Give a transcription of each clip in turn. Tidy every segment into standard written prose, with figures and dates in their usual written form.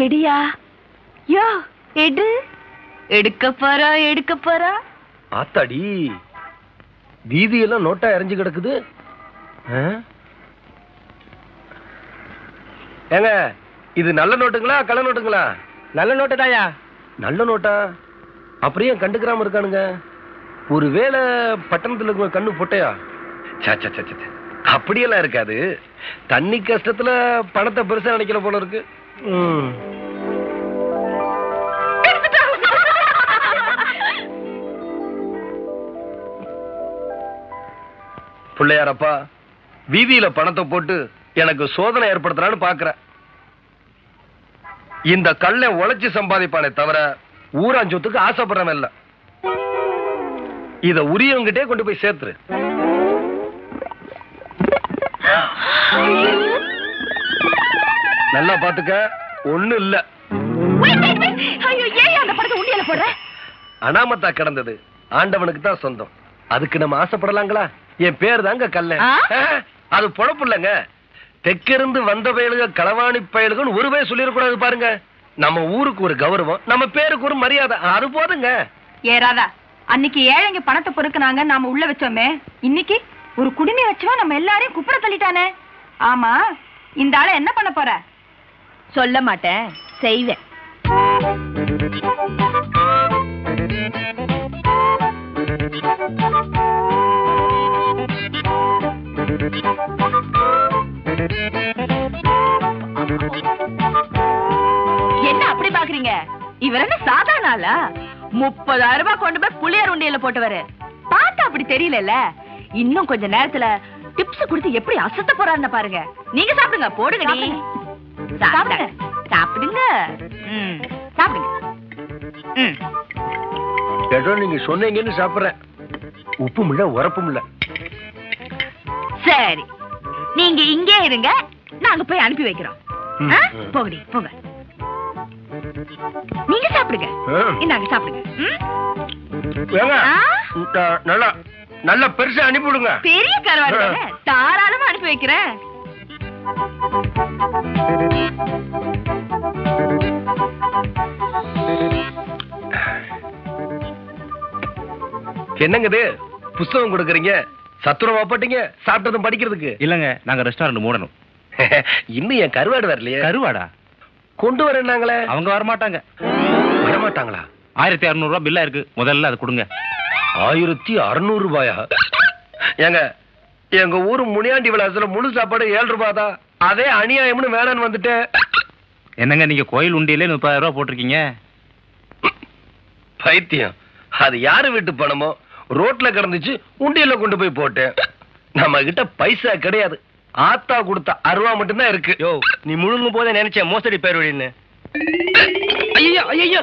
எடியா யோ எடு. எடுக்க போறா. ஆத்தாடி, வீதியெல்லாம் நோட்டா இறஞ்சி கிடக்குது. ஏங்க, இது நல்ல நோட்டுங்களா கள்ள நோட்டுங்களா? நல்ல நோட்டு தாயா. நல்ல நோட்டா? அப்படியே கண்டுக்கிறாம இருக்கானுங்க. ஒருவேளை பட்டணத்துல இருக்க கண்ணு பொட்டையா? அப்படியெல்லாம் இருக்காது. தண்ணி கஷ்டத்துல பணத்தை பெருசா நினைக்கிற போல இருக்கு. பிள்ளையாரப்பா, வீதியில பணத்தை போட்டு எனக்கு சோதனை ஏற்படுத்தலான்னு பாக்குறேன். இந்த கல்லை உழைச்சு சம்பாதிப்பானே தவிர ஊராஞ்சொத்துக்கு ஆசைப்படுறவன் இல்ல. இத உரியவங்கிட்டே கொண்டு போய் சேர்த்துரு. நல்லா பாத்துக்க, ஒண்ணு இல்ல. அனாமத்தா கிடந்தது ஆண்டவனுக்கு தான் சொந்தம். அதுக்கு நம்ம ஆசைப்படலாங்களா? என் பேர் தாங்க கல்ல. அது பொழப்பு இல்லங்க. தெற்கிருந்து வந்த பயலுக களவாணி பயலுகன்னு ஒரு பேர் சொல்லிடக்கூடாது பாருங்க. நம்ம ஊருக்கு ஒரு கௌரவம், நம்ம பேருக்கு ஒரு மரியாதை, அது போதுங்க. ஏறாதா, அன்னைக்கு ஏழைங்க பணத்தை பொறுக்குனாங்க, நாம உள்ள வச்சோமே. இன்னைக்கு ஒரு குடிமை வச்சுவா நம்ம எல்லாரையும் குப்புற தள்ளிட்டானே. ஆமா, இந்த ஆளை என்ன பண்ண போற? சொல்ல மாட்டேன், செய்வேன். என்ன அப்படி பாக்குறீங்க? இவர் என்ன சாதாரண ஆளா? 30,000 ரூபாய் கொண்டு போய் புளியார் உண்டியல போட்டுவாரு. பார்த்தா அப்படி தெரியல. இன்னும் கொஞ்ச நேரத்துல டிப்ஸ் கொடுத்து எப்படி அசத்த போறாருன்னு பாருங்க. நீங்க சாப்பிடுங்க, போடுங்க. சாப்பிடுங்க சாப்பிடுங்க. ஏதோ நீங்க சொன்னீங்கன்னு சாப்பிடுறேன். உப்பும் இல்ல உரப்பும் இல்ல. சரி, நீங்க இங்கே இருங்க, நாங்க போய் அனுப்பி வைக்கிறோம். போகடி போங்க. நீங்க சாப்பிடுங்க. இந்தாங்க சாப்பிடுங்க. நல்லா நல்ல பெருசா அனுப்பி விடுங்க. பெரிய கருவாடு தாராளமா அனுப்பி வைக்கிறேன். என்னங்கது புஸ்தகம் கொடுக்கறீங்க? சத்துரவா போட்டீங்க? சாப்பிட்டதும் படிக்கிறதுக்கு இல்லங்க, நாங்க ரெஸ்டாரண்ட் மூடணும். இன்னும் என் கருவாடு வரலையே. கருவாடா கொண்டு வரேன்னாங்களே. அவங்க வரமாட்டாங்க. வரமாட்டாங்களா? 1600 ரூபாய் பில்லா இருக்கு, முதல்ல அது கொடுங்க. 1600 ரூபாயா? ஏங்க, எங்க ஊரு முனியாண்டி விலாசத்துல முழு சாப்பாடு 7 ரூபாய் தான். அதே அநியாயம்னு வேணான்னு வந்துட்டு. என்னங்க, நீங்க கோயில் உண்டியிலே 30,000 ரூபாய் போட்டிருக்கீங்க. பைத்தியம். அது யாரு வீட்டு பணமோ ரோட்ல கிடந்துச்சு, உண்டியில கொண்டு போய் போட்டேன். நம்ம கிட்ட பைசா கிடையாது. ஆத்தா கொடுத்த அருவா மட்டும்தான் இருக்கு. யோ, நீ முழுங்கும் போதே நினைச்ச மோசடி பேர் வழின்னு. ஐயோ ஐயோ,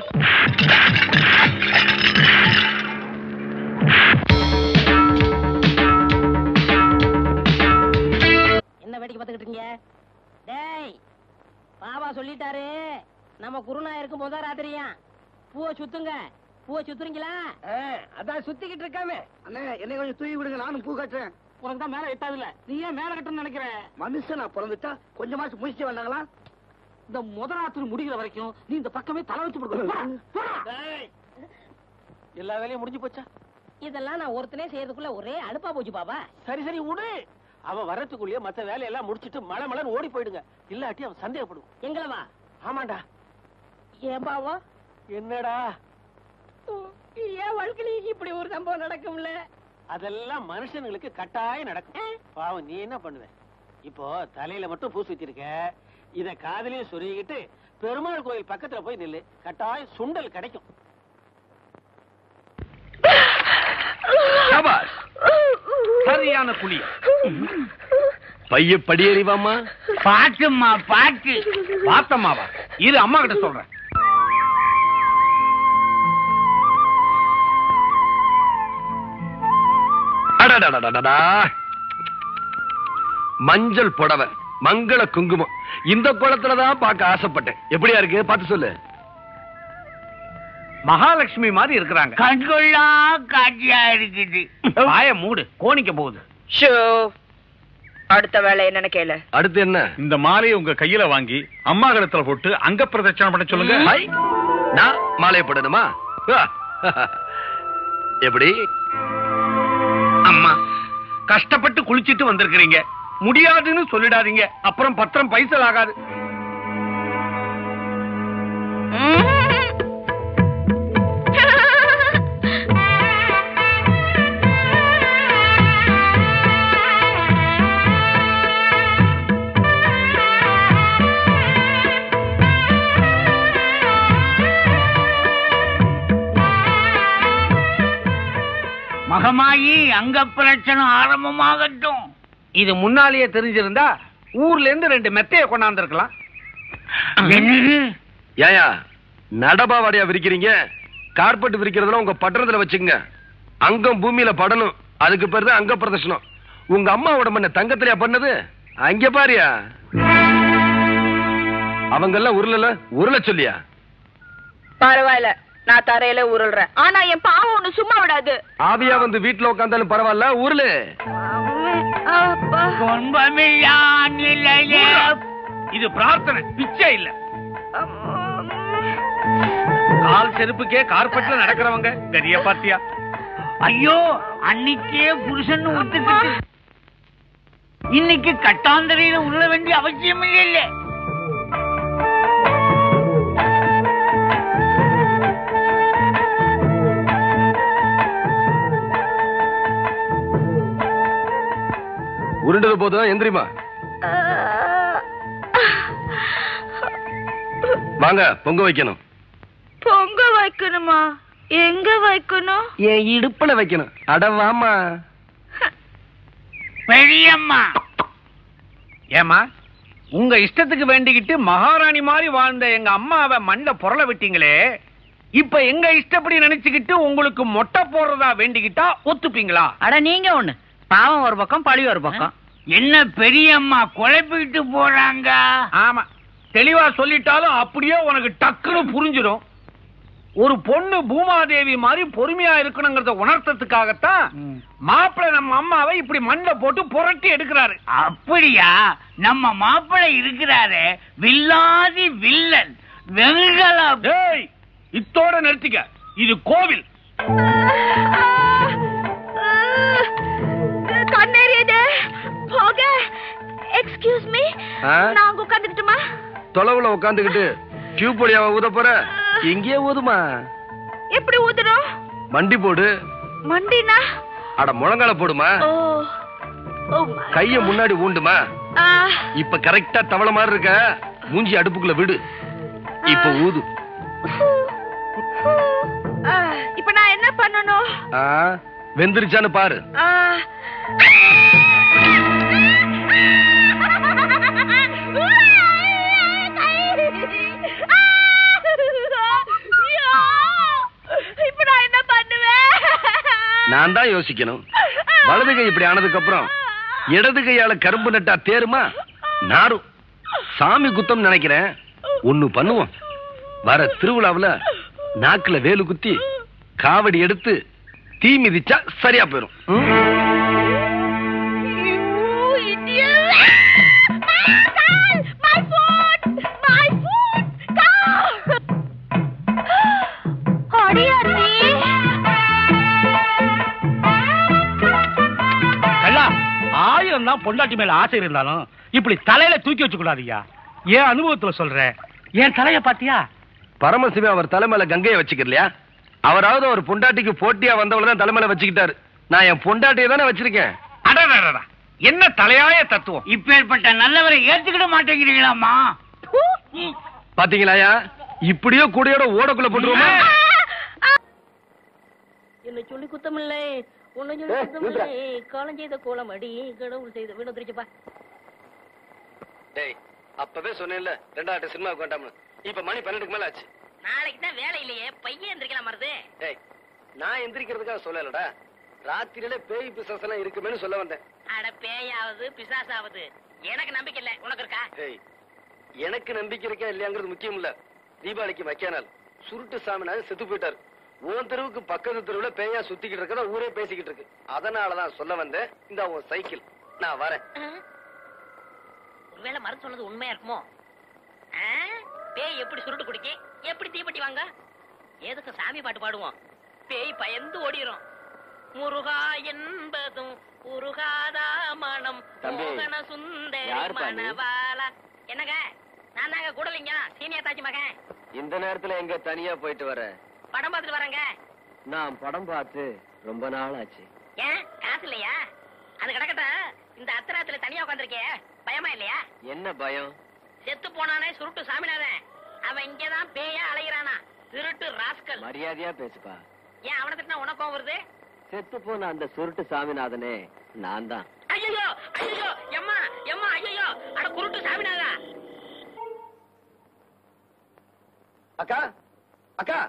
என்ன வேடிக்கை பார்த்துக்கிட்டு இருக்கீங்க? டேய், பாபா சொல்லிட்டாரு, நம்ம குருநாயருக்கு முத ராத்திரியா பூவை சுத்துங்க. பூவை சுத்துறீங்களா? அதான் சுத்திக்கிட்டு இருக்காமே. அண்ணே, என்னை கொஞ்சம் தூக்கி விடுங்க, நானும் பூ கட்டுறேன். உனக்கு தான் மேல எட்டாதுல, நீ ஏன் மேல கட்டணும்னு நினைக்கிற? மனுஷனா பிறந்துட்டா கொஞ்சமாச்சு முயற்சி வேண்டாங்களா? இந்த முத ராத்திரி முடிகிற வரைக்கும் நீ இந்த பக்கமே தலை வச்சு கொடுக்கணும். எல்லா வேலையும் முடிஞ்சு போச்சா? இதெல்லாம் நான் ஒருத்தனே செய்யறதுக்குள்ள ஒரே அலுப்பா போச்சு பாபா. சரி சரி விடு. அவன் வரத்துக்குள்ளேயே மத்த வேலையெல்லாம் முடிச்சிட்டு மழை மழைன்னு ஓடி போயிடுங்க. இல்லாட்டி அவன் சந்தேகப்படுவான். எங்களவா? ஆமாண்டா. ஏன் பாவா? என்னடா ஏன் வாழ்க்கையில இப்படி ஒரு சம்பவம் நடக்கும்ல? அதெல்லாம் மனுஷங்களுக்கு கட்டாயம் நடக்கும். பாவம், நீ என்ன பண்ணுவ? இப்போ தலையில மட்டும் பூ சுத்திருக்க, இத காதலையும் சொருகிட்டு பெருமாள் கோயில் பக்கத்துல போய் நில்லு, கட்டாயம் சுண்டல் கிடைக்கும். சரியான குழி. பைய படியறிவாமா? பாட்டுமா பாட்டு. பாத்தம்மாவா? இரு, அம்மா கிட்ட சொல்றேன். மஞ்சள் புடவை, மங்கள குங்குமம், இந்த குளத்துலதான் பார்க்க ஆசைப்பட்டேன். எப்படியா இருக்கு பார்த்து சொல்லு. மகாலட்சுமி மாதிரி இருக்கிறாங்க. கண்கொள்ளா காட்சியா இருக்குது. வாய மூடு, கோணிக்க போகுது. அடுத்த வேலை என்னன்னு கேளு. அடுத்து என்ன? இந்த மாலையை உங்க கையில வாங்கி அம்மா கழுத்துல போட்டு அங்க பிரதட்சணம் பண்ண சொல்லுங்க. நான் மாலையை போடணுமா? எப்படி? அம்மா கஷ்டப்பட்டு குளிச்சிட்டு வந்திருக்கிறீங்க, முடியாதுன்னு சொல்லிடாதீங்க, அப்புறம் பத்திரம் பைசல் ஆகாது. மகமாயி அங்க பிரச்சனை ஆரம்பமாகட்டும். இது முன்னாலேயே தெரிஞ்சிருந்தா ஊர்ல இருந்து 2 மெத்தைய கொண்டாந்துருக்கலாம். ஏயா நடபாவாடியா விரிக்கிறீங்க? கார்பெட் விரிக்கிறதுல உங்க பட்டணத்துல வச்சுங்க. அங்கம் பூமியில படணும், அதுக்கு பேரு தான் அங்க பிரதர்ஷனம். உங்க அம்மாவோட மண்ண தங்கத்திலயா பண்ணது? அங்க பாரியா, அவங்க எல்லாம் உருள சொல்லியா? பரவாயில்ல, நான் தரையில உருள்றேன். ஆனா என் பாவம் ஒண்ணு சும்மா விடாது. ஆவியா வந்து வீட்டுல உட்காந்தாலும் பரவாயில்ல, உருளு. இது பிரார்த்தனை, பிச்சை இல்ல. கால் செருப்புக்கே கார்பெட்ல நடக்கிறவங்க கரிய பாத்தியா? ஐயோ, அன்னைக்கே புருஷன் ஒத்துக்கிட்டு இன்னைக்கு கட்டாந்தரையில உள்ள வேண்டிய அவசியம் இல்ல. உருண்டது போதும், எந்திரிமா. வாங்க, பொங்க வைக்கணும். பொங்க வைக்கணுமா? எங்க வைக்கணும்? என் இடுப்புல வைக்கணும். அடவாமா. பெரியம்மா, ஏமா உங்க இஷ்டத்துக்கு வேண்டிக்கிட்டு மகாராணி மாதிரி வாழ்ந்த எங்க அம்மாவை மண்ட பொருள விட்டீங்களே, இப்ப எங்க இஷ்டப்படி நினைச்சுக்கிட்டு உங்களுக்கு மொட்டை போடுறதா வேண்டிக்கிட்டா ஒத்துப்பீங்களா? அட நீங்க ஒண்ணு, பாவம் ஒரு பக்கம் பழி ஒரு பக்கம். என்ன பெரியம்மா குழப்பிட்டு போறாங்க? ஆமா, தெளிவா சொல்லிட்டாலும் அப்படியே உனக்கு டக்குன்னு புரிஞ்சிடும். ஒரு பொண்ணு பூமாதேவி மாதிரி பொறுமையா இருக்கணுங்கிறத உணர்த்ததுக்காகத்தான் மாப்பிள்ளை நம்ம அம்மாவை இப்படி மண்ட போட்டு புரட்டி எடுக்கிறாரு. அப்படியா? நம்ம மாப்பிள்ளை இருக்கிறாரு வில்லாதி வில்லன் வெங்கல. டேய், இத்தோட நிறுத்திக்க, இது கோவில். கண்ணேறியது போக. எக்ஸ்கியூஸ் மீ, நான் உட்காந்துக்கிட்டுமா? தொலைவுல உட்காந்துக்கிட்டு டியூப் வழியாவ ஊத போற? இங்கேயே ஊதுமா. எப்படி ஊதுறோம்? மண்டி போடு. மண்டினா? அட முழங்கால போடுமா. கைய முன்னாடி ஊண்டுமா. இப்ப கரெக்டா தவளை மாதிரி இருக்க, மூஞ்சி அடுப்புக்குள்ள விடு. இப்ப ஊது. இப்ப நான் என்ன பண்ணணும்? வெந்திருச்சான்னு பாரு. இப்ப நான் என்ன பண்ணுவேன்? நான் தான் யோசிக்கணும். வலது கை இப்படி ஆனதுக்கு அப்புறம் இடது கையால கரும்பு நட்டா தேருமா? நாரும். சாமி குத்தம் நினைக்கிறேன். ஒண்ணு பண்ணுவோம். வர திருவிழாவுல நாக்குல வேலு குத்தி காவடி எடுத்து தீ மிதிச்சா சரியா போயிரும். ஆயிரம் தான் பொண்டாட்டி மேல ஆசை இருந்தாலும் இப்படி தலையில தூக்கி வச்சு கூடாதியா. ஏன் அனுபவத்துல சொல்றேன். என் தலைய பாத்தியா? பரமசிவன் அவர் தலைமையில கங்கையை வச்சுக்கலையா? அவராவது ஒரு பொண்டாட்டிக்கு போட்டியா வந்தவளதான் தலைமையில வச்சுக்கிட்டாரு. நான் என் பொண்டாட்டியை தானே வச்சிருக்கேன். அடடா, என்ன தலையாய தத்துவம். இப்பேற்பட்ட நல்லவரை ஏத்துக்கிட மாட்டேங்கிறீங்களாமா? பாத்தீங்களாயா, இப்படியோ கூடையோட ஓடக்குள்ள போட்டுருவோமா? என்ன சொல்லி குத்தமில்லை, உன்னை சொல்லி குத்தமில்லை. காலம் செய்த கோலம் அடி, கடவுள் செய்த வீண திருச்சப்பா. டேய், அப்பவே சொன்னேன்ல 2 சினிமாவுக்கு வேண்டாம்னு. இப்ப மணி 12க்கு மேல ஆச்சு. நாளைக்கு தான் வேலை இல்லையே, பையன் எந்திரிக்கலாம் மருது. டேய், நான் எந்திரிக்கிறதுக்காக சொல்லலடா. ராத்திரியில பேய் பிசாசு எல்லாம் இருக்குமேன்னு சொல்ல வந்தேன். அட பேயாவது பிசாசாவது எனக்கு நம்பிக்கை இல்ல, உனக்கு இருக்கா? டேய், எனக்கு நம்பிக்கை இருக்கா இல்லையாங்கிறது முக்கியம் இல்ல. தீபாவளிக்கு மக்கியானால் சுருட்டு சாமினால செத்து போயிட்டாரு. உன் தெருவுக்கு பக்கத்து தெருவுல பேயா சுத்திக்கிட்டு இருக்கதா ஊரே பேசிக்கிட்டு இருக்கு. அதனாலதான் சொல்ல வந்தேன். இந்த உன் சைக்கிள் நான் வரேன். ஒருவேளை மருந்து சொன்னது உண்மையா இருக்குமோ? பேய் எப்படி சுருட்டு குடிக்க, எப்படி தீப்பெட்டி வாங்க, எதுக்கு சாமி பாட்டு பாடுவோம்? பேய் பயந்து ஓடிரும். முருகா என்பதும் உருகாதா மனம் மோகன சுந்தரி மணவாளா. என்னங்க, நான் தாங்க கூடலிங்க, சீனியர் தாச்சி மகன். இந்த நேரத்துல எங்க தனியா போயிட்டு வர? படம் பார்த்துட்டு வரேங்க. நான் படம் பார்த்து ரொம்ப நாள் ஆச்சு. ஏன் காசு இல்லையா? அது கிடக்கட்டும். இந்த அத்தராத்துல தனியா உட்காந்துருக்கே, பயமா இல்லையா? என்ன பயம்? செத்து போனானே சுருட்டு சாமிநாதன், அவன் இங்கதான் பேயா அலைகிறானா? திருட்டு ராஸ்கல். மரியாதையா பேசுப்பா. ஏன் அவனை திட்டினா உனக்கும் வருது? செத்து போன அந்த சுருட்டு சாமிநாதனே நான் தான். ஐயோ ஐயோ, எம்மா எம்மா, ஐயோ, அட குருட்டு சாமிநாதா. அக்கா அக்கா,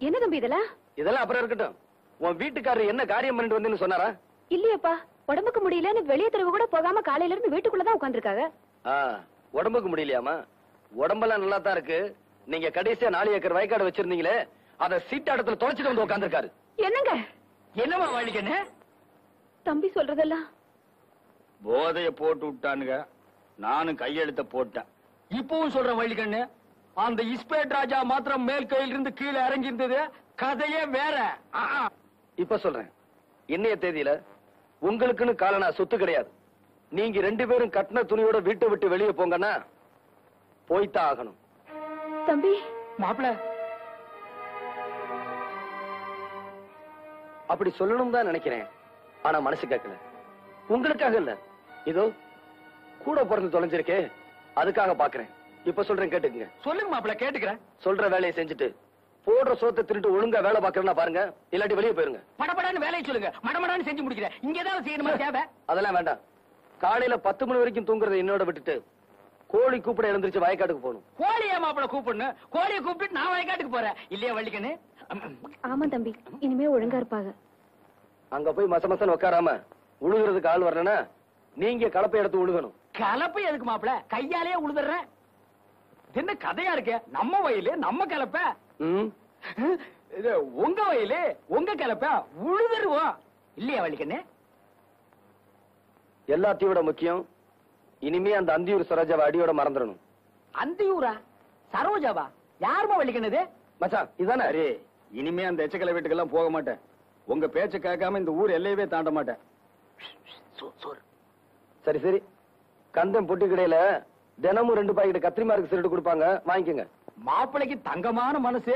என்ன தம்பி இதெல்லாம்? இதெல்லாம் அப்புறம் இருக்கட்டும். உன் வீட்டுக்காரர் என்ன காரியம் பண்ணிட்டு வந்தேன்னு சொன்னாரா? இல்லையப்பா, உடம்புக்கு முடியலன்னு வெளியே தெருவு கூட போகாம காலையில இருந்து வீட்டுக்குள்ளதான் உட்காந்துருக்காங்க. உடம்புக்கு முடியலையாமா? உடம்பெல்லாம் நல்லா தான் இருக்கு. நீங்க கடைசியா 4 ஏக்கர் வயக்காடு வச்சிருந்தீங்களே, அத சீட்டாடத்துல தொலைச்சிட்டு வந்து உட்காந்துருக்காரு. என்னங்க? என்னமா வழிக்கண்ணு? தம்பி சொல்றதெல்லாம் போதைய போட்டு விட்டானுங்க, நானும் கையெழுத்த போட்டேன். இப்பவும் சொல்றேன் வழிக்கண்ணு, அந்த இஸ்பேட் ராஜா மாத்திரம் மேல் கையில இருந்து கீழே இறங்கி இருந்தது, கதையே வேற. இப்ப சொல்றேன், இன்னைய தேதியில உங்களுக்குன்னு காலனா சொத்து கிடையாது. நீங்க 2 பேரும் கட்டின துணியோட வீட்டை விட்டு வெளியே போங்கன்னா போய்தான் ஆகணும். தம்பி மாப்பிள்ள அப்படி சொல்லணும் தான் நினைக்கிறேன், ஆனா மனசு கேட்கல. உங்களுக்காக இல்ல, இதோ கூட பிறந்து தொலைஞ்சிருக்கே, அதுக்காக பாக்குறேன். இப்ப சொல்றேன், கேட்டுக்குங்க. சொல்லுங்க மாப்பிள்ள, கேட்டுக்கிறேன். சொல்ற வேலையை செஞ்சுட்டு போடுற சோத்தை திருட்டு ஒழுங்கா வேலை பாக்குறேன்னா பாருங்க, இல்லாட்டி வெளியே போயிருங்க. படபடான்னு வேலையை சொல்லுங்க, மடமடான்னு செஞ்சு முடிக்கிறேன். இங்க ஏதாவது செய்யணுமா தேவை? அதெல்லாம் வேண்டாம். காலையில 10 மணி வரைக்கும் தூங்குறதை என்னோட விட்டுட்டு கோழி கூப்பிட எழுந்திருச்சு வயக்காட்டுக்கு போகணும். கோழியா மாப்பிள்ள கூப்பிடணும்? கோழியை கூப்பிட்டு நான் வயக்காட்டுக்கு போறேன் இல்லையா வள்ளிக்கண்ணு? ஆமா தம்பி, இனிமே ஒழுங்கா இருப்பாங்க. அங்க போய் மசமசன் உட்காராம உழுகுறதுக்கு ஆள் வரலன்னா நீங்க கலப்பை எடுத்து உழுகணும். கலப்பை எதுக்கு மாப்பிள்ள? கையாலேயே உழுதுறேன். என்ன கதையா இருக்கு? நம்ம வயலு நம்ம கலப்ப, உங்க வயலு உங்க கலப்ப, உழுதுருவோம் இல்லையா வள்ளிக்கண்ணு? எல்லாத்தையும் விட முக்கியம், இனிமே அந்த அந்தியூர் சரோஜாவை அடியோட மறந்துடணும். அந்தியூரா? சரோஜாவா? யாருமா வள்ளிக்கண்ணது? மச்சான் இதானே? அரே, இனிமே அந்த எச்சக்கலை வீட்டுக்கெல்லாம் போக மாட்டேன். உங்க பேச்ச கேட்காம இந்த ஊர் எல்லையவே தாண்ட மாட்டேன். சரி சரி, கந்தம் பொட்டி கடையில தினமும் 2 பாக்கெட் கத்திரிமாருக்கு சிரட்டு கொடுப்பாங்க, வாங்கிக்கோங்க. மாப்பிளைக்கு தங்கமான மனசு.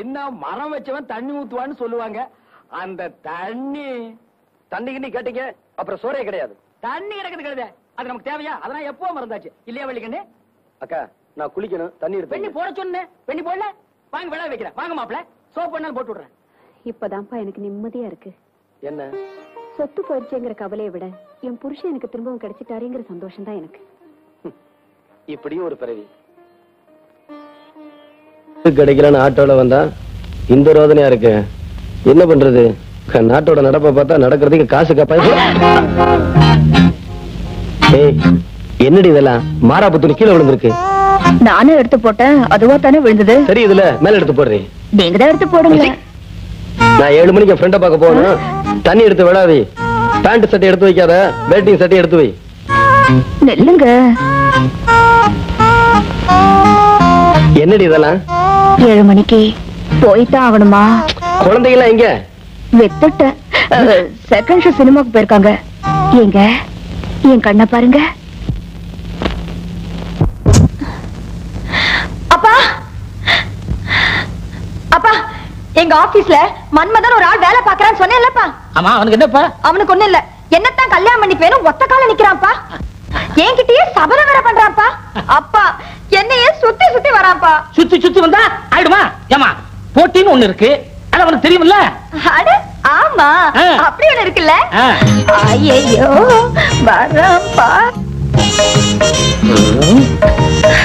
என்ன மரம் வச்சவன் தண்ணி ஊத்துவான்னு சொல்லுவாங்க. அந்த தண்ணிக்கு கேட்டீங்க, அப்புறம் சோறே கிடையாது. தண்ணி கிடக்குது கிடையாது, அது நமக்கு தேவையா? அதெல்லாம் எப்போ மறந்தாச்சு இல்லையா வள்ளிக்கண்ணு? அக்கா, நான் குளிக்கணும், தண்ணி பெண்ணி எடுத்து போட சொன்னேன். பெண்ணி போடல, வாங்க விளைய வைக்கிறேன். வாங்க மாப்பிள்ள, சோப் பண்ணாலும் போட்டு விடுறேன். இப்பதான்ப்பா எனக்கு நிம்மதியா இருக்கு. என்ன? சொத்து போயிடுச்சுங்கிற கவலையை விட என் புருஷன் எனக்கு திரும்பவும் கிடைச்சிட்டாருங்கிற சந்தோஷம் தான் எனக்கு. இப்படி ஒரு பிறவி கிடைக்கலன்னு ஆட்டோல வந்தா இந்த ரோதனையா இருக்கு. என்ன பண்றது? நாட்டோட நடப்ப பார்த்தா நடக்கிறதுக்கு காசு கப்பா. என்னடி இதெல்லாம்? மாறாபுத்தூர் கீழே விழுந்திருக்கு. நானும் எடுத்து போட்டேன், அதுவா தானே விழுந்தது. சரி, இதுல மேல எடுத்து போடுறேன். நீங்க தான் எடுத்து போடுங்க. நான் 7 மணிக்கு ஃப்ரெண்ட பார்க்க போகணும். தண்ணி எடுத்து விடாதே. பேண்ட் சட்டை எடுத்து வைக்காத, வேட்டிங் சட்டை எடுத்து வை. நெல்லுங்க. என்னடி இதெல்லாம்? 7 மணிக்கு போய்தான் ஆகணுமா? குழந்தைங்களா எங்க? வித்துட்டேன். செகண்ட் ஷோ சினிமாக்கு போயிருக்காங்க. எங்க என் கண்ணை பாருங்க. அப்பா அப்பா, எங்க ஆபீஸ்ல மன்மதன் ஒரு ஆள் வேலை பாக்குறான்னு சொன்னேன்லப்பா. ஆமா, அவனுக்கு என்னப்பா? அவனுக்கு ஒண்ணு இல்ல, என்னத்தான் கல்யாணம் பண்ணிக்குவேன்னு ஒத்த கால நிக்கிறான்ப்பா. என்கிட்டயே சபதம் வேற பண்றான்ப்பா. அப்பா, என்னையே சுத்தி சுத்தி வரான்ப்பா. சுத்தி சுத்தி வந்தா ஆயிடுமா? ஏமா, போட்டின்னு ஒண்ணு இருக்கு, அது அவனுக்கு தெரியுமில்ல? அட ஆமா, அப்படி ஒண்ணு இருக்குல்ல. ஐயோ வரான்ப்பா.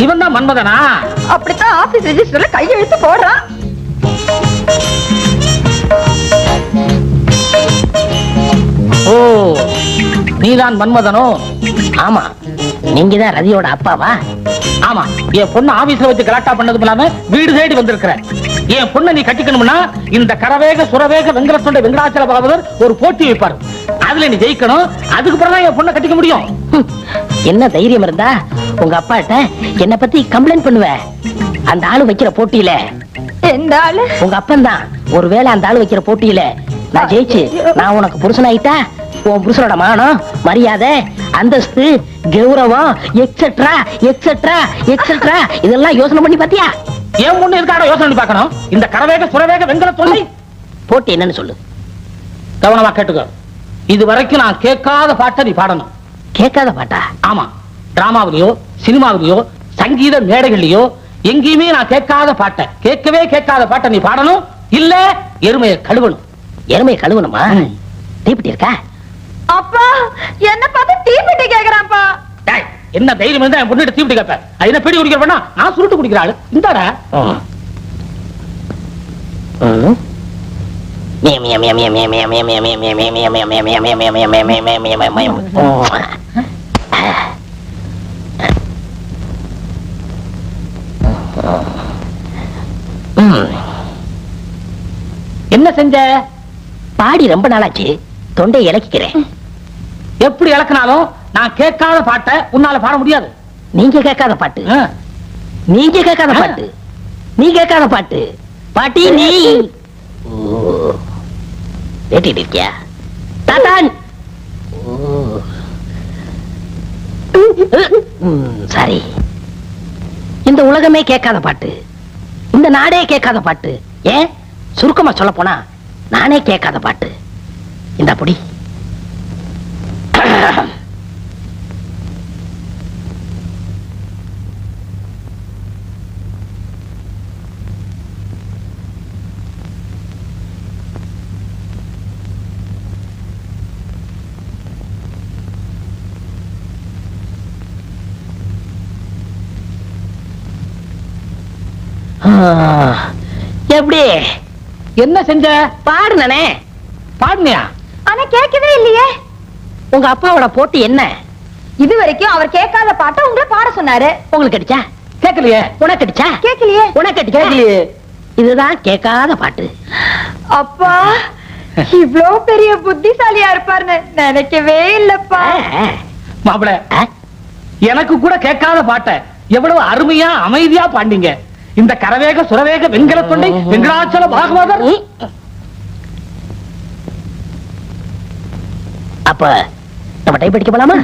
இவன் தான் மன்மதனா? அப்படித்தான் ஆபீஸ் ரெஜிஸ்டர்ல கையெழுத்து போடுறான். ஓ, நீதான் மன்மதனோ? ஆமா, நீங்க தான் ரதியோட அப்பாவா? ஆமா, என் பொண்ணு ஆபீஸ்ல வச்சு கலாட்டா பண்ணதும் இல்லாம வீடு தேடி வந்திருக்கிற. என் பொண்ணை நீ கட்டிக்கணும்னா இந்த கரவேக சுரவேக வெங்கடத்தோட வெங்கடாச்சல பாகவதர் ஒரு போட்டி வைப்பார். அதுல நீ ஜெயிக்கணும். அதுக்கப்புறம் தான் என் பொண்ணை கட்டிக்க முடியும். என்ன தைரியம் இருந்தா உங்க அப்பாட்ட என்ன பத்தி கம்ப்ளைண்ட் பண்ணுவ? அந்த ஆளு வைக்கிற போட்டியில எந்த ஆளு? உங்க அப்பன் தான். ஒருவேளை அந்த ஆளு வைக்கிற போட்டியில நான் ஜெயிச்சு நான் உனக்கு புருஷனாயிட்டா உன் புருஷனோட மானம், மரியாதை, அந்தஸ்து, கௌரவம் எக்ஸெட்ரா எக்ஸெட்ரா எக்ஸெட்ரா இதெல்லாம் யோசனை பண்ணி பாத்தியா? என் பொண்ணு இருக்காட யோசனை பண்ணி பார்க்கணும். இந்த கரவேக சுரவேக வெங்கல தொல்லை போட்டி என்னன்னு சொல்லு. கவனமா கேட்டுக்கோ. இது வரைக்கும் நான் கேட்காத பாட்டை நீ பாடணும். கேட்காத பாட்டா? ஆமா. டிராமாவிலயோ சினிமாவிலயோ சங்கீத மேடைகள்லயோ எங்கேயுமே நான் கேட்காத பாட்டை, கேட்கவே கேட்காத பாட்டை நீ பாடணும். இல்ல எருமையை கழுவணும். எருமையை கழுவணுமா? தீப்பிட்டி இருக்கா? அப்பா என்ன பார்த்து தீப்பிட்டி கேக்குறாப்பா. என்ன தைரியம் இருந்தா என் பொண்ணு தீப்பிட்டி கேட்ப? அது என்ன பிடி குடிக்கிற பண்ணா? நான் சுருட்டு குடிக்கிற ஆளு. இந்தாடா. என்ன செஞ்ச? பாடி ரொம்ப நாளாச்சு, தொண்டை இலக்கிக்கிறேன். எப்படி இலக்கினாலும் நான் கேட்காத பாட்டை உன்னால பாட முடியாது. நீங்க கேட்காத பாட்டு, நீங்க கேட்காத பாட்டு, நீ கேட்காத பாட்டு, பாட்டி நீ கேட்டுட்டு இருக்கியா? தாத்தான் சரி, இந்த உலகமே கேட்காத பாட்டு, இந்த நாடே கேட்காத பாட்டு, ஏன் சுருக்கமா சொல்ல போனா நானே கேட்காத பாட்டு. இந்த புடி. எப்படி என்ன செஞ்ச? பாடுனே. பாடுனியா? ஆனா கேட்கவே இல்லையே. உங்க அப்பாவோட போட்டி என்ன? இது வரைக்கும் அவர் கேட்காத பாட்டை உங்களை பாட சொன்னாரு. உங்களுக்கு அடிச்சா? கேட்கலையே. உனக்கு அடிச்சா? கேட்கலையே. உனக்கு அடிச்சா? கேட்கலையே. இதுதான் கேட்காத பாட்டு. அப்பா இவ்ளோ பெரிய புத்திசாலியா இருப்பார்னு நினைக்கவே இல்லப்பா. மாப்பிள, எனக்கு கூட கேட்காத பாட்டை எவ்வளவு அருமையா அமைதியா பாண்டிங்க. இந்த கரவேக சுரவேக வெங்கல தொண்டை வெங்கடாச்சல பாகவதர். அப்ப நம்ம டைப் அடிக்க போலாமா?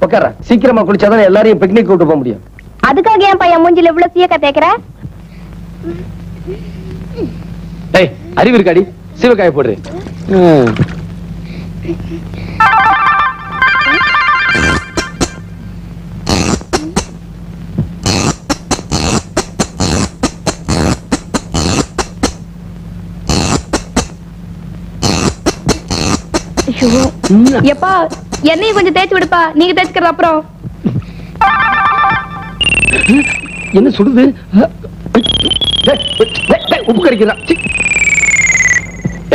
உட்கார, சீக்கிரமா குளிச்சாதான் எல்லாரையும் பிக்னிக் கூட்டு போக முடியும். அதுக்காக என் பையன் மூஞ்சில இவ்வளவு சீயக்கா தேய்க்கிற? அறிவு இருக்காடி, சிவகாய போடுற. எப்பா என்னையும் கொஞ்சம் தேய்ச்சி விடுப்பா, நீங்க தேய்ச்சிக்கிறது அப்புறம். என்ன சுடுது? உப்பு கறிக்கிறான்.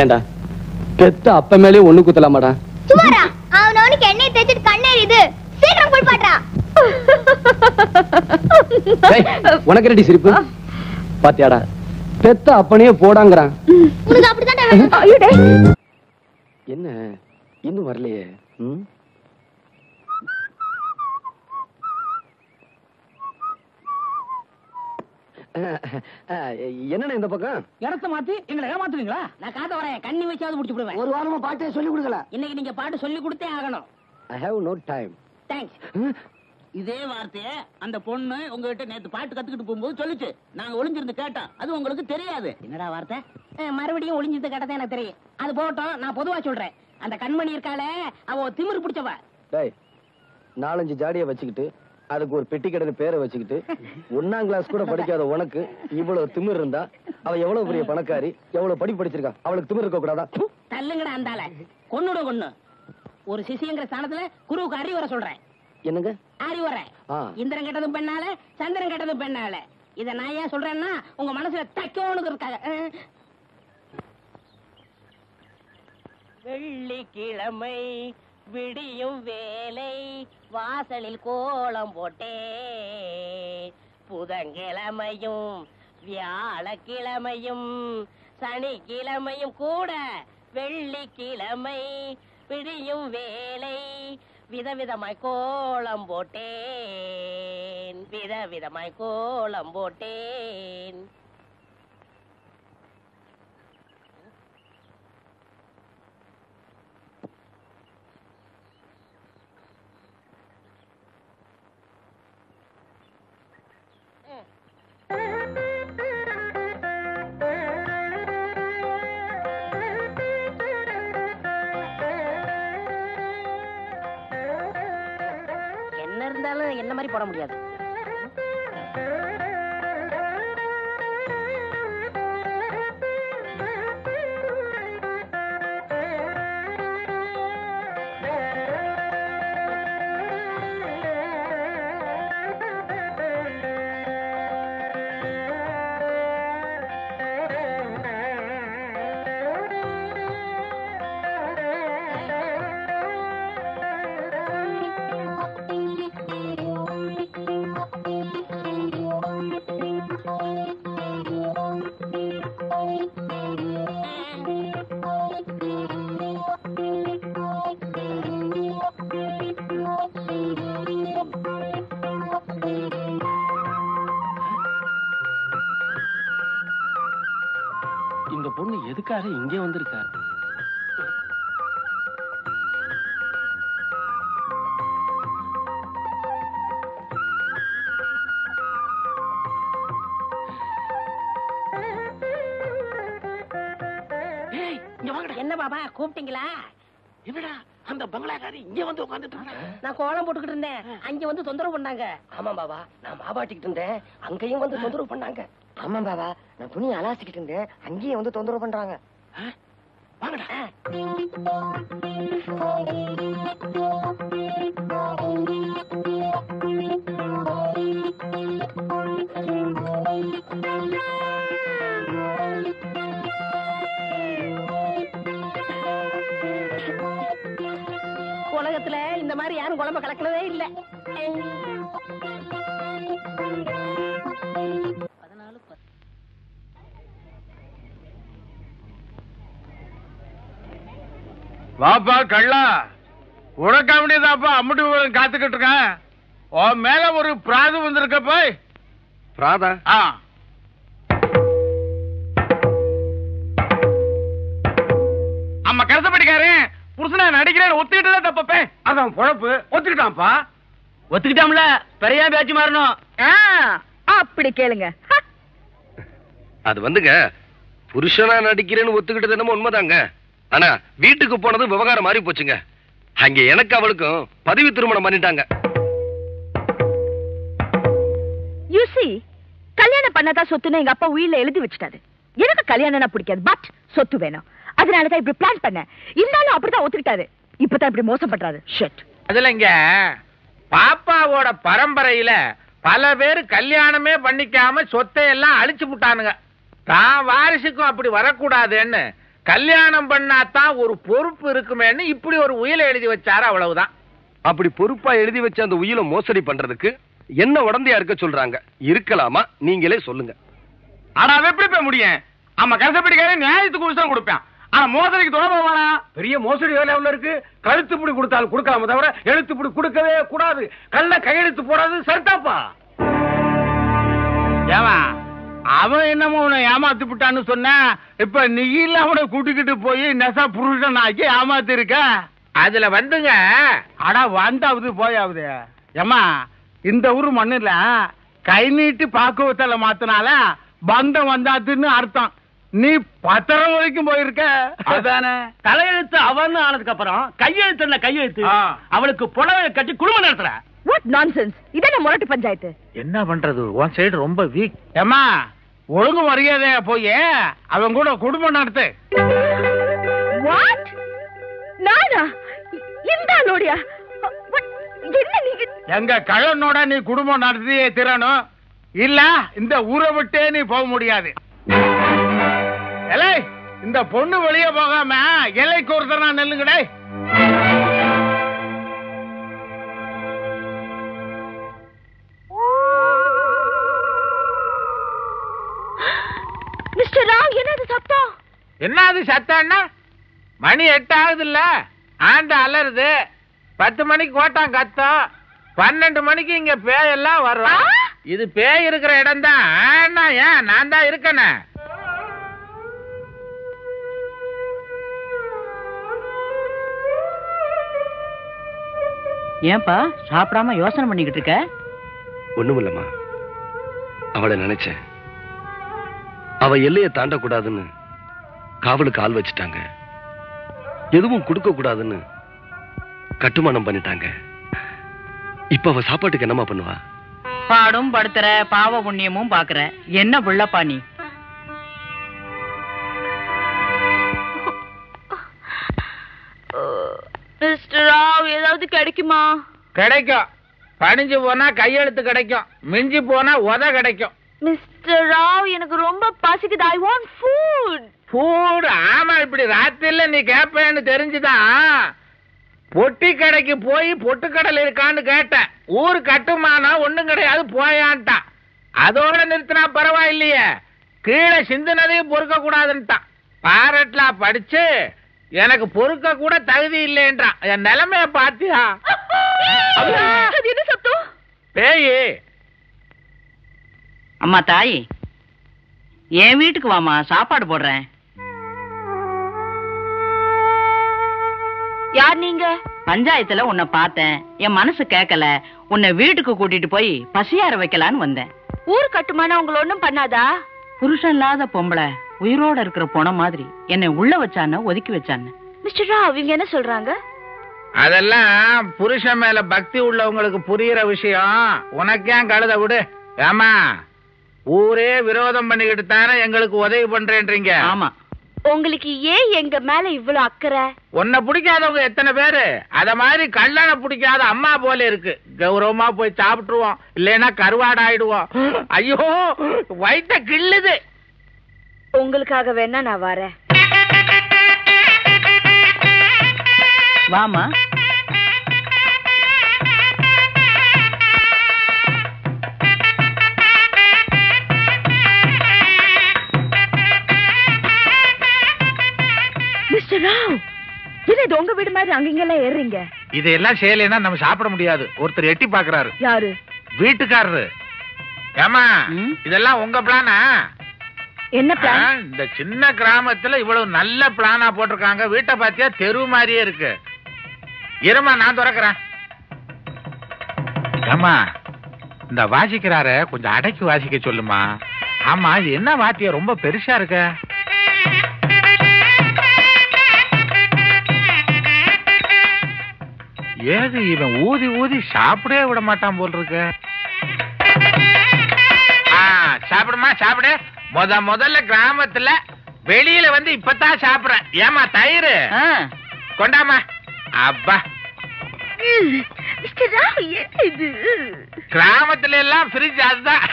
ஏண்டா பெத்த அப்ப மேலே ஒண்ணு குத்தலாமாடா? சுமாரா அவனுக்கு எண்ணெய் தேய்ச்சிட்டு கண்ணேறிது, சீக்கிரம் குளிப்பாட்றா. உனக்கு ரெடி சிரிப்பு பாத்தியாடா? பெத்த அப்பனையே போடாங்கறான். உனக்கு அப்படிதான். என்ன இன்னும் வரலையே? என்னன்னு இந்த பக்கம் இடத்த மாத்தி எங்களை ஏமாத்துறீங்களா? நான் காத்த வரேன், கண்ணி வச்சாவது முடிச்சு விடுவேன். ஒரு வாரமா பாட்டே சொல்லி கொடுக்கல. இன்னைக்கு நீங்க பாட்டு சொல்லி கொடுத்தே ஆகணும். I have no time. Thanks. இதே வார்த்தைய அந்த பொண்ணு உங்ககிட்ட நேத்து பாட்டு கத்துக்கிட்டு போகும்போது சொல்லிச்சு. நாங்க ஒளிஞ்சிருந்து கேட்டோம், அது உங்களுக்கு தெரியாது. என்னடா வார்த்தை? மறுபடியும் ஒளிஞ்சது கேட்டதே எனக்கு தெரியும். அது போகட்டும், நான் பொதுவா சொல்றேன். அந்த கண்மணி இருக்காளே, அவ திமிரு பிடிச்சவ. டேய், 4-5 ஜாடியை வச்சுக்கிட்டு அதுக்கு ஒரு பெட்டி கடைன்னு பேரை வச்சுக்கிட்டு 1ஆம் கிளாஸ் கூட படிக்காத உனக்கு இவ்வளவு திமிர் இருந்தா அவ எவ்வளவு பெரிய பணக்காரி, எவ்வளவு படி படிச்சிருக்கா? அவளுக்கு திமிர் இருக்க கூடாதா? தள்ளுங்கடா அந்தால. கொன்னு ஒரு சிசிங்கிற ஸ்தானத்துல குருவுக்கு அறிவுரை சொல்றேன். என்னங்க அறிவுரை? இந்திரன் கெட்டதும் பெண்ணால, சந்திரன் கெட்டதும் பெண்ணால. இத நான் ஏன் சொல்றேன்னா உங்க மனசுல தைக்கோனுக்கு இருக்காங்க. வெள்ளிக்கிழமை விடியும் வேலை வாசலில் கோலம் போட்டே, புதன்கிழமையும் வியாழக்கிழமையும் சனிக்கிழமையும் கூட வெள்ளிக்கிழமை விடியும் வேலை விதவிதமாய் கோலம் போட்டேன் விதவிதமாய் கோலம் போட்டேன். என்ன இருந்தாலும் என்ன மாதிரி போட முடியாது. இந்த பொண்ணு எதுக்காக இங்கே வந்திருக்கா? என்ன பாபா கூப்பிட்டீங்களா? என்னடா அந்த பங்களாக்காரி இங்க வந்து உட்கார்ந்துட்டு இருக்கா? நான் கோலம் போட்டுக்கிட்டு இருந்தேன், அங்க வந்து தொந்தரவு பண்ணாங்க. ஆமா பாபா, நான் மாபாட்டிக்கிட்டு இருந்தேன், அங்கேயும் வந்து தொந்தரவு பண்ணாங்க. ஆமா பாபா, நான் துணி அலாசிக்கிட்டு இருந்தேன், அங்கேயும் வந்து தொந்தரவு பண்றாங்க. வாங்கடா. உலகத்துல இந்த மாதிரி யாரும் குழம்பு கலக்கலவே இல்ல. வாப்பா கள்ளா, உனக்கு அப்படியேதாப்பா அம்முட்டு காத்துக்கிட்டு இருக்கேன். உன் மேல ஒரு பிராது வந்திருக்கப்பா. பிராதா? அம்மா கரசப்படிக்காரன் புருஷனா நடிக்கிறேன் ஒத்துக்கிட்டுதான் தப்பப்பே. அதான் பொழப்பு. ஒத்துக்கிட்டான்ப்பா. ஒத்துக்கிட்டாம்ல, பெரிய பேச்சு மாறணும். அப்படி கேளுங்க. அது வந்துங்க, புருஷனா நடிக்கிறேன்னு ஒத்துக்கிட்டது என்னமோ உண்மைதாங்க. ஆனா வீட்டுக்கு போனது விவகாரம் மாறி போச்சுங்க. அங்க எனக்கு அவளுக்கும் பதவி திருமணம் பண்ணிட்டாங்க. You see, கல்யாணம் பண்ணாதான் சொத்துன்னு எங்க அப்பா உயிரில எழுதி வச்சுட்டாரு. எனக்கு கல்யாணம்னா பிடிக்காது, பட் சொத்து வேணும். அதனாலதான் இப்படி பிளான் பண்ண. இருந்தாலும் அப்படிதான் ஒத்துக்கிட்டாரு. இப்பதான் இப்படி மோசம் பண்றாரு. ஷட். அதுல இங்க பாப்பாவோட பரம்பரையில பல பேர் கல்யாணமே பண்ணிக்காம சொத்தை எல்லாம் அழிச்சு விட்டானுங்க. தான் வாரிசுக்கும் அப்படி வரக்கூடாதுன்னு கல்யாணம் பண்ணாதான் ஒரு பொறுப்பு இருக்குமேன்னு இப்படி ஒரு உயிலை எழுதி வச்சாரு, அவ்வளவுதான். அப்படி பொறுப்பா எழுதி வச்ச அந்த உயிலை மோசடி பண்றதுக்கு என்ன உடந்தையா இருக்க சொல்றாங்க? இருக்கலாமா? நீங்களே சொல்லுங்க. ஆனா அது எப்படி போய் முடியும்? ஆமா கரசப்படிக்காரே நியாயத்துக்கு உசரம் கொடுப்பேன். ஆனா மோசடிக்கு தொடர்பானா பெரிய மோசடி வேலை உள்ள இருக்கு. கழுத்து பிடி கொடுத்தாலும் கொடுக்காம தவிர எழுத்து பிடி கொடுக்கவே கூடாது. கள்ள கையெழுத்து போடாது சரிதாப்பா. ஏமா அவன் என்னமோ உன்னை ஏமாத்தி விட்டான்னு சொன்ன, இப்ப நீ இல்ல அவனை கூட்டிக்கிட்டு போய் நெசா புருஷன் ஆக்கி ஏமாத்தி இருக்க. அதுல வந்துங்க, அடா வந்தாவது போயாவது. ஏமா இந்த ஊரு மண்ணுல கை நீட்டி பாக்குவத்தல மாத்தினால பந்தம் வந்தாத்துன்னு அர்த்தம். நீ பத்திரம் வரைக்கும் போயிருக்க. அதானே தலையெழுத்து அவன்னு ஆனதுக்கு அப்புறம் கையெழுத்து என்ன கையெழுத்து? அவளுக்கு புடவை கட்டி குடும்பம் நடத்துற. What nonsense! இதென்ன முரட்டு பஞ்சாயத்து? என்ன பண்றது, உன் சைடு ரொம்ப வீக். ஏமா ஒழுங்கு மரியாதையா போய் அவன் கூட குடும்பம் நடத்து. What? நானா? இந்த ஆளோடியா? என்ன நீங்க? எங்க கள்ளனோட நீ குடும்பம் நடத்தியே திறனும், இல்ல இந்த ஊரை விட்டே நீ போக முடியாது. எலை இந்த பொண்ணு வெளியே போகாம எல்லைக்கு ஒருத்தர் நான் நெல்லுங்கடே. மிஸ்டர் ராவ், என்னது சத்தம்? என்ன அது சத்தம்னா? மணி 8 ஆகுது இல்ல? ஆண்ட அலறுது. 10 மணிக்கு கோட்டான் கத்தம். 12 மணிக்கு இங்க பேயெல்லாம் வரும். இது பேய் இருக்கிற இடம் தான். ஏன் நான் தான் இருக்கேனே. ஏன்பா சாப்பிடாம யோசனை பண்ணிக்கிட்டு இருக்க? ஒண்ணுமில்லம்மா, அவளை நினைச்சேன். அவ எல்லையை தாண்டக்கூடாதுன்னு காவலுக்கு ஆள் வச்சுட்டாங்க. எதுவும் கொடுக்க கூடாதுன்னு கட்டுமானம் பண்ணிட்டாங்க. இப்ப அவ சாப்பாட்டுக்கு என்னமா பண்ணுவா? பாடும் படுத்துற, பாவ புண்ணியமும் பாக்குற. என்ன புள்ளப்பா நீ? மிஸ்டர் ராவ், ஏதாவது கிடைக்குமா? கிடைக்கும். பணிஞ்சு போனா கையெழுத்து கிடைக்கும். மிஞ்சி போனா உத கிடைக்கும். மிஸ்டர் ராவ், எனக்கு ரொம்ப பசிக்குது. I want food. ஃபுட்? ஆமா, இப்படி ராத்திரில நீ கேட்பேன்னு தெரிஞ்சுதான் பொட்டி கடைக்கு போய் பொட்டுக்கடல் இருக்கான்னு கேட்டேன். ஊரு கட்டுமானம் ஒண்ணும் கிடையாது போயான்ட்டான். அதோட நிறுத்தினா பரவாயில்லையே, கீழே சிந்துனதையும் பொறுக்க கூடாதுன்ட்டான். பாரட்லா படிச்சு எனக்கு பொறுக்க கூட தகுதி இல்லைன்றான். என் நிலைமைய பாத்தியா? என்ன சத்தம்? பேயி. அம்மா தாயி, என் வீட்டுக்கு வாமா, சாப்பாடு போடுறேன். யார் நீங்க? பஞ்சாயத்துல உன்னை பார்த்தேன், என் மனசு கேட்கல. உன்னை வீட்டுக்கு கூட்டிட்டு போய் பசியார வைக்கலான்னு வந்தேன். ஊர் கட்டுமானம் உங்களை ஒண்ணும் பண்ணாதா? புருஷன் இல்லாத பொம்பளை உயிரோட இருக்கிற பொண மாதிரி என்னை உள்ள வச்சான ஒதுக்கி வச்சான. மிஸ்டர் ராவ், இவங்க என்ன சொல்றாங்க? அதெல்லாம் புருஷன் மேல பக்தி உள்ளவங்களுக்கு புரியுற விஷயம். உனக்கேன் கழுத விடு. ஏமா, ஊரே விரோதம் பண்ணிக்கிட்டு தானே எங்களுக்கு உதவி பண்றேன்றீங்க. ஆமா. உங்களுக்கு ஏன் எங்க மேல இவ்வளவு அக்கறை? உன்னை பிடிக்காதவங்க எத்தனை பேரு? அத மாதிரி கல்லணை பிடிக்காத அம்மா போல இருக்கு. கௌரவமா போய் சாப்பிட்டுருவோம், இல்லைன்னா கருவாடு ஆயிடுவோம். ஐயோ, வயித்த கிள்ளுது. உங்களுக்காக வேணா நான் வரேன். வாமா. மிஸ்டர் ராவ், இது உங்க வீடு மாதிரி அங்கெல்லாம் ஏறுறீங்க? இதெல்லாம் செய்யலைன்னா நம்ம சாப்பிட முடியாது. ஒருத்தர் எட்டி பாக்குறாரு. யாரு? வீட்டுக்காரரு. ஏமா, இதெல்லாம் உங்க பிளானா? என்ன பிளான்? இந்த சின்ன கிராமத்துல இவ்வளவு நல்ல பிளானா போட்டிருக்காங்க. வீட்டை பாத்தியா தெரு மாதிரியே இருக்கு. இருமா, நான் திறக்கிறேன். ஏமா, இந்த வாசிக்கிறார கொஞ்சம் அடக்கி வாசிக்க சொல்லுமா. ஆமா, இது என்ன வாத்தியம் ரொம்ப பெருசா இருக்க? ஏது இவன் ஊதி ஊதி சாப்பிடவே விட மாட்டான் போல் இருக்கு. சாப்பிடுமா, சாப்பிடு. முதல்ல கிராமத்துல வெளியில வந்து இப்பதான் சாப்பிடுறேன். ஏமா, தயிர் கொண்டாமா. அப்பா, கிராமத்துல எல்லாம் ஃப்ரிட்ஜ் அதுதான்.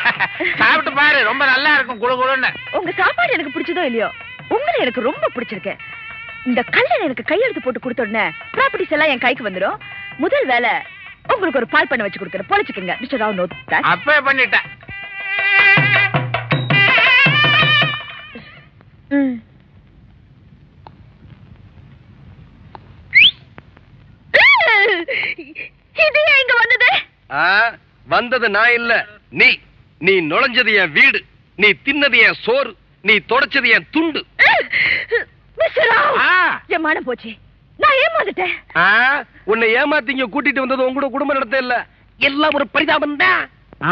சாப்பிட்டு பாரு, ரொம்ப நல்லா இருக்கும் குளு குளுன்னு. உங்க சாப்பாடு எனக்கு பிடிச்சதோ இல்லையோ, உங்களை எனக்கு ரொம்ப பிடிச்சிருக்கு. இந்த கல்யாணம் எனக்கு கையெழுத்து போட்டு கொடுத்த உடனே ப்ராப்பர்ட்டிஸ் எல்லாம் என் கைக்கு வந்துடும். முதல் வேலை உங்களுக்கு ஒரு பால் பண்ண வச்சு கொடுக்குறேன். பொழைச்சுக்கங்க மிஸ்டர் ராவ். Note that. அப்பவே பண்ணிட்டேன். இது எங்க வந்தது? வந்தது நான் இல்ல, நீ. நீ நுழைஞ்சது என் வீடு, நீ தின்னது என் சோறு, நீ தொடச்சது என் துண்டு. மிஸ்டர் ராவ், என் மானம் போச்சு. நான் ஏமாந்துட்டேன். உன்னை ஏமாத்திங்க கூட்டிட்டு வந்தது உங்களோட குடும்ப நடத்த இல்ல, எல்லாம் ஒரு பரிதாபம் தான்.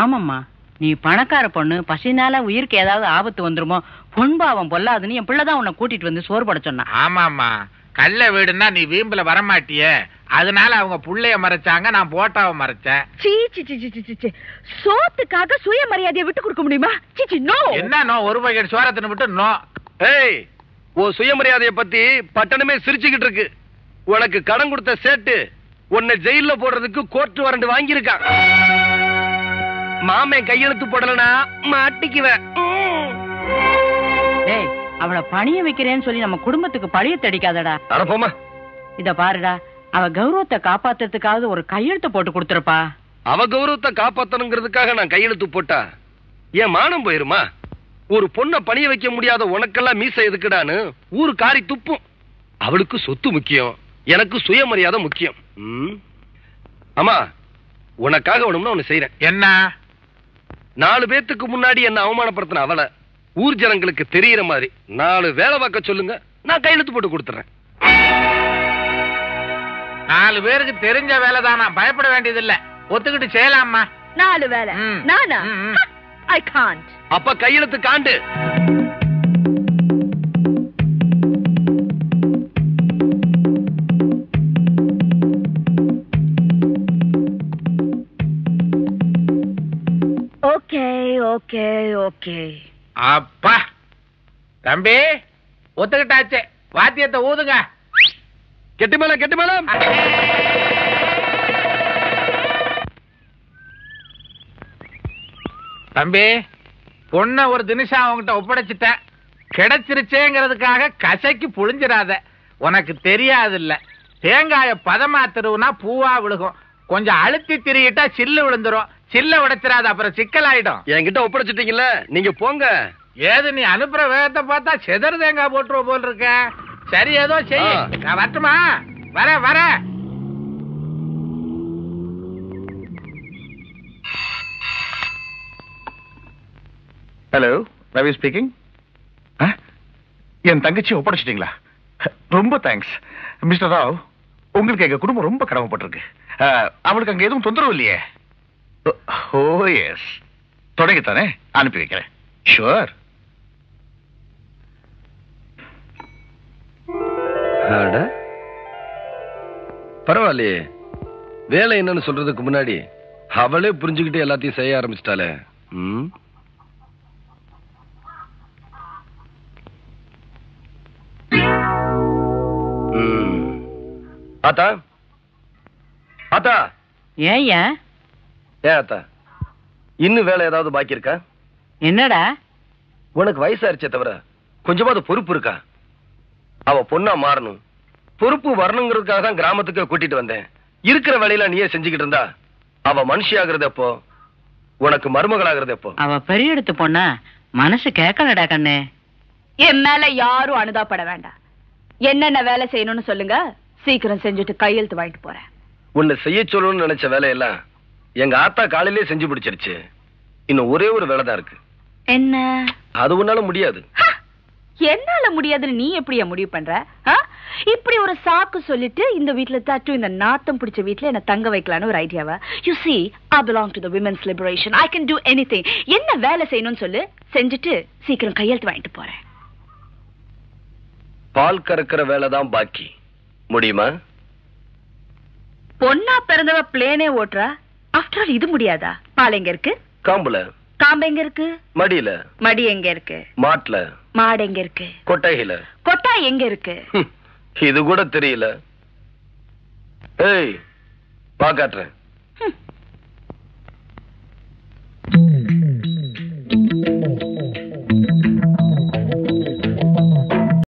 ஆமாம்மா, நீ பணக்கார பொண்ணு, பசினால உயிருக்கு ஏதாவது ஆபத்து வந்துருமோ, பொன்பாவம் பொல்லாதுன்னு என் பிள்ளைதான் உன்னை கூட்டிட்டு வந்து சோறு போட சொன்னா. ஆமாமா, கள்ள வீடுன்னா நீ வீம்புல வரமாட்டிய, அதனால அவங்க புள்ளைய மறைச்சாங்க, நான் போட்டாவை மறைச்சேன். சோத்துக்காக சுயமரியாதையை விட்டு கொடுக்க முடியுமா? நோ. என்ன நோ? ஒரு பக்கெட் சோரத்தின்னு விட்டு நோ. ஏய், உன் சுயமரியாதையை பத்தி பட்டணமே சிரிச்சுக்கிட்டு இருக்கு. உனக்கு கடன் கொடுத்த சேட்டு உன்னை ஜெயில போடுறதுக்கு கோர்ட் வாரண்ட் வாங்கியிருக்கான். மாமே கையெழுத்து போடலனா மாட்டிக்குவேன். டேய், அவளை பணிய வைக்கிறேன்னு சொல்லி நம்ம குடும்பத்துக்கு பழிய தடிக்காதடா. அடப்போமா. இத பாருடா, அவ கௌரவத்தை காப்பாத்துறதுக்காவது ஒரு கையெழுத்து போட்டு கொடுத்துருப்பா. அவ கௌரவத்தை காப்பாத்தணுங்கிறதுக்காக நான் கையெழுத்து போட்டா என் மானம் போயிருமா? ஒரு பொண்ணை பணிய வைக்க முடியாத உனக்கெல்லாம் மீசை எதுக்குடான்னு ஊரு காரி துப்பும். அவளுக்கு சொத்து முக்கியம், எனக்கு சுயமரியாதை முக்கியம். ஆமா, உனக்காக வேணும்னா ஒண்ணு செய்யறேன். என்ன? 4 பேத்துக்கு முன்னாடி என்ன அவமானப்படுத்தின அவளை ஊர் ஜனங்களுக்கு தெரியற மாதிரி 4 வேலை பார்க்க சொல்லுங்க, நான் கையெழுத்து போட்டு கொடுத்துறேன். 4 பேருக்கு தெரிஞ்ச வேலை தானா, பயப்பட வேண்டியதில்ல. ஒத்துக்கிட்டு செய்யலாமா? 4 வேலை நானா? I can't. அப்ப கையெழுத்து காண்டு. Okay okay okay. அப்பா தம்பி ஒத்துக்கிட்டாச்சு, வாத்தியத்தை ஊதுங்க. கெட்டி மேளம் கெட்டி மேளம். தம்பி பொண்ண ஒரு தினிஷா அவங்கிட்ட ஒப்படைச்சிட்டேன். கிடைச்சிருச்சேங்கிறதுக்காக கசைக்கு புழிஞ்சிடாத. உனக்கு தெரியாது இல்ல, தேங்காய பதமா திருவுனா பூவா விழுகும். கொஞ்சம் அழுத்தி திரியிட்டா சில்லு விழுந்துரும். சில்ல உடைச்சிடாத, அப்புறம் சிக்கலாயிடும். என்கிட்ட ஒப்படைச்சிட்டீங்கல்ல, நீங்க போங்க. ஏது நீ அனுப்புற வேகத்தை பார்த்தா செதறு தேங்காய் போட்டுருவ போல் இருக்க. சரி ஏதோ செய்ய, நான் வரட்டுமா? வர வர. Hello, Ravi speaking. என் தங்கச்சி ஒப்படைச்சிட்டீங்களா? ரொம்ப தேங்க்ஸ் மிஸ்டர் ராவ். உங்களுக்கு எங்க குடும்பம் ரொம்ப கடமைப்பட்டிருக்கு. அவளுக்கு அங்க எதுவும் தொந்தரவு இல்லையே? ஓ எஸ், தொடங்கித்தானே, அனுப்பி வைக்கிறேன். ஷுவர். பரவாயில்லையே, வேலை என்னன்னு சொல்றதுக்கு முன்னாடி அவளே புரிஞ்சுக்கிட்டு எல்லாத்தையும் செய்ய ஆரம்பிச்சிட்டாலே. ஆத்தா ஆத்தா. ஏய்யா? ஏன் ஆத்தா, இன்னும் வேலை ஏதாவது பாக்கி இருக்கா? என்னடா உனக்கு வயசாயிருச்சே தவிர கொஞ்சமாவது பொறுப்பு இருக்கா? அவ பொண்ணா மாறணும், பொறுப்பு வரணுங்கிறதுக்காக தான் கிராமத்துக்கு கூட்டிட்டு வந்தேன். இருக்கிற வேலையில நீயே செஞ்சுக்கிட்டு இருந்தா அவ மனுஷி ஆகுறது எப்போ, உனக்கு மருமகள் ஆகுறது எப்போ? அவ பெரிய எடுத்து பொண்ணா, மனசு கேட்கலடா கண்ணு. என் மேல யாரும் அனுதாபப்பட வேண்டாம். என்னென்ன வேலை செய்யணும்னு சொல்லுங்க, சீக்கிரம் செஞ்சுட்டு கையெழுத்து வாங்கிட்டு போறேன். உன்னை செய்ய சொல்லணும்னு நினைச்ச வேலையெல்லாம் எங்க ஆத்தா காலையிலே செஞ்சு பிடிச்சிருச்சு. இன்னும் ஒரே ஒரு வேலை தான் இருக்கு. என்ன? அது உன்னால முடியாது. என்னால முடியாதுன்னு நீ எப்படியா முடிவு பண்ற? இப்படி ஒரு சாக்கு சொல்லிட்டு இந்த வீட்டுல தட்டு, இந்த நாத்தம் பிடிச்ச வீட்டுல என்ன தங்க வைக்கலான்னு ஒரு ஐடியாவா? You see, I belong to the women's liberation. I can do anything. என்ன வேலை செய்யணும்னு சொல்லு, செஞ்சுட்டு சீக்கிரம் கையெழுத்து வாங்கிட்டு போறேன். பால் கறக்கிற வேலை தான் பாக்கி. முடியுமா? பொண்ணா பிறந்தவ பிளேனே ஓட்டுறா. ஆஃப்டர் ஆல் இது முடியாதா? பால் எங்க இருக்கு? காம்புல. காம்பு எங்க இருக்கு? மடியில. மடி எங்க இருக்கு? மாட்டுல. மாடு எங்க இருக்கு? கொட்டையில. கொட்டாய் எங்க இருக்கு? இது கூட தெரியல. ஏய், பாக்காட்டுறேன்.